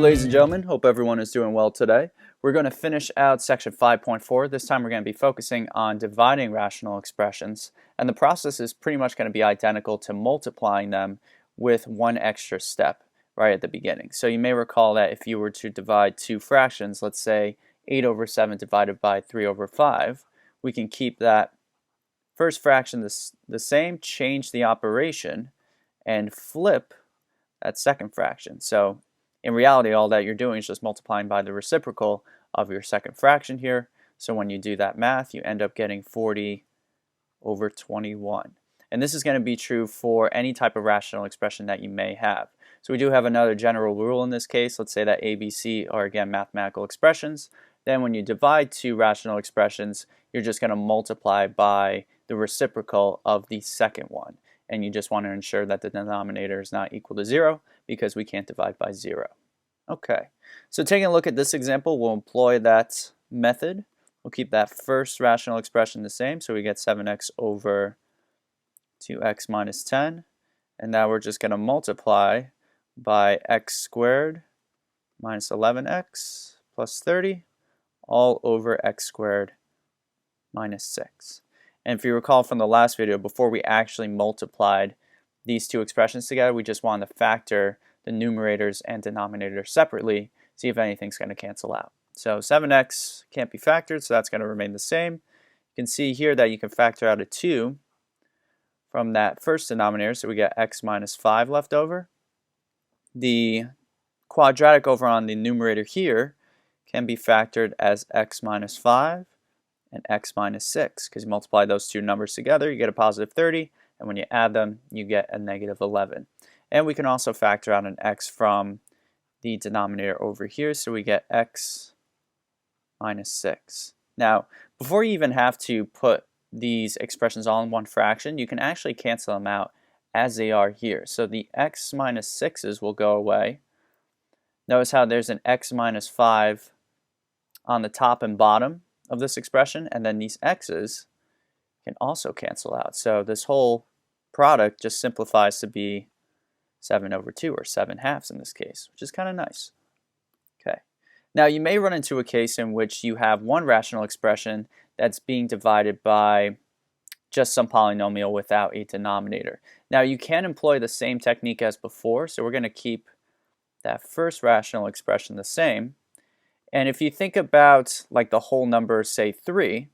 ladies and gentlemen, hope everyone is doing well today. We're going to finish out section 5.4. This time we're going to be focusing on dividing rational expressions, and the process is pretty much going to be identical to multiplying them with one extra step right at the beginning. So you may recall that if you were to divide two fractions, let's say 8 over 7 divided by 3 over 5, we can keep that first fraction the same, change the operation, and flip that second fraction. So in reality, all that you're doing is just multiplying by the reciprocal of your second fraction here. So when you do that math, you end up getting 40 over 21. And this is going to be true for any type of rational expression that you may have. So we do have another general rule in this case. Let's say that A, B, C are again mathematical expressions. Then when you divide two rational expressions, you're just going to multiply by the reciprocal of the second one. And you just want to ensure that the denominator is not equal to 0 because we can't divide by 0. Okay, so taking a look at this example, we'll employ that method. We'll keep that first rational expression the same, so we get 7x over 2x minus 10. And now we're just going to multiply by x squared minus 11x plus 30 all over x squared minus 6. And if you recall from the last video, before we actually multiplied these two expressions together, we just wanted to factor the numerators and denominators separately, see if anything's going to cancel out. So 7x can't be factored, so that's going to remain the same. You can see here that you can factor out a 2 from that first denominator, so we get x minus 5 left over. The quadratic over on the numerator here can be factored as x minus 5 and x minus 6, because you multiply those two numbers together, you get a positive 30, and when you add them, you get a negative 11. And we can also factor out an x from the denominator over here, so we get x minus 6. Now, before you even have to put these expressions all in one fraction, you can actually cancel them out as they are here. So the x minus 6's will go away. Notice how there's an x minus 5 on the top and bottom of this expression, and then these x's can also cancel out. So this whole product just simplifies to be 7 over 2, or 7/2 in this case, which is kind of nice. Okay. Now you may run into a case in which you have one rational expression that's being divided by just some polynomial without a denominator. Now you can employ the same technique as before, so we're going to keep that first rational expression the same. And if you think about like the whole number, say 3,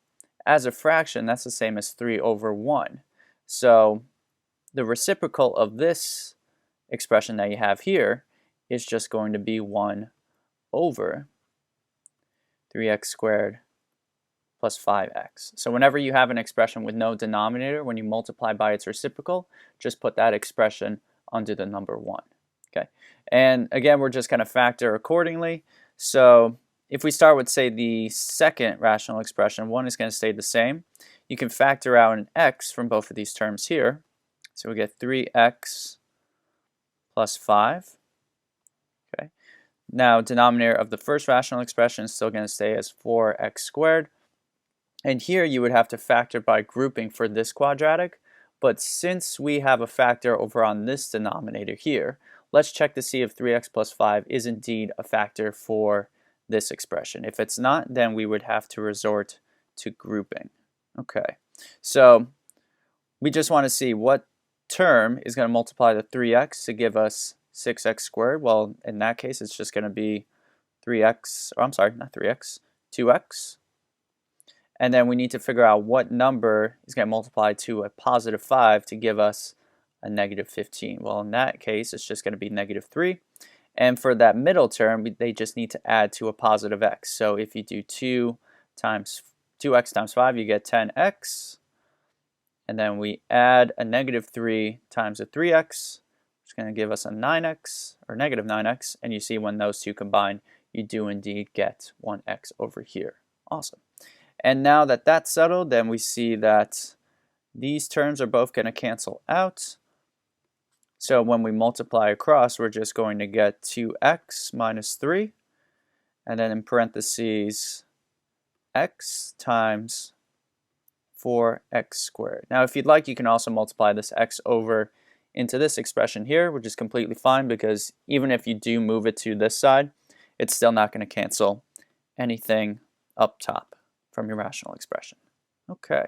as a fraction, that's the same as 3 over 1. So the reciprocal of this expression that you have here is just going to be 1 over 3x squared plus 5x. So whenever you have an expression with no denominator, when you multiply by its reciprocal, just put that expression under the number 1. Okay, and again, we're just going to factor accordingly. So if we start with, say, the second rational expression, 1 is going to stay the same. You can factor out an x from both of these terms here. So we get 3x plus 5. Okay. Now, denominator of the first rational expression is still going to stay as 4x squared. And here you would have to factor by grouping for this quadratic. But since we have a factor over on this denominator here, let's check to see if 3x plus 5 is indeed a factor for this expression. If it's not, then we would have to resort to grouping. Okay, so we just want to see what term is going to multiply the 3x to give us 6x squared. Well, in that case, it's just going to be 3x, or I'm sorry, not 3x, 2x. And then we need to figure out what number is going to multiply to a positive 5 to give us a negative 15. Well, in that case, it's just going to be negative 3. And for that middle term, they just need to add to a positive x. So if you do 2x times 5, you get 10x. And then we add a negative 3 times a 3x, which is going to give us a 9x, or negative 9x. And you see when those two combine, you do indeed get 1x over here. Awesome. And now that that's settled, then we see that these terms are both going to cancel out. So when we multiply across, we're just going to get 2x minus 3, and then in parentheses, x times 4x squared. Now if you'd like, you can also multiply this x over into this expression here, which is completely fine because even if you do move it to this side, it's still not going to cancel anything up top from your rational expression. Okay.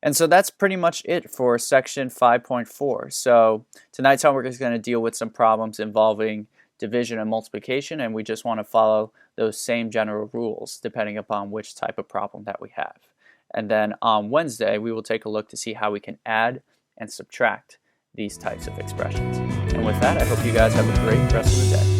And so that's pretty much it for section 5.4. So tonight's homework is going to deal with some problems involving division and multiplication, and we just want to follow those same general rules depending upon which type of problem that we have. And then on Wednesday, we will take a look to see how we can add and subtract these types of expressions. And with that, I hope you guys have a great rest of the day.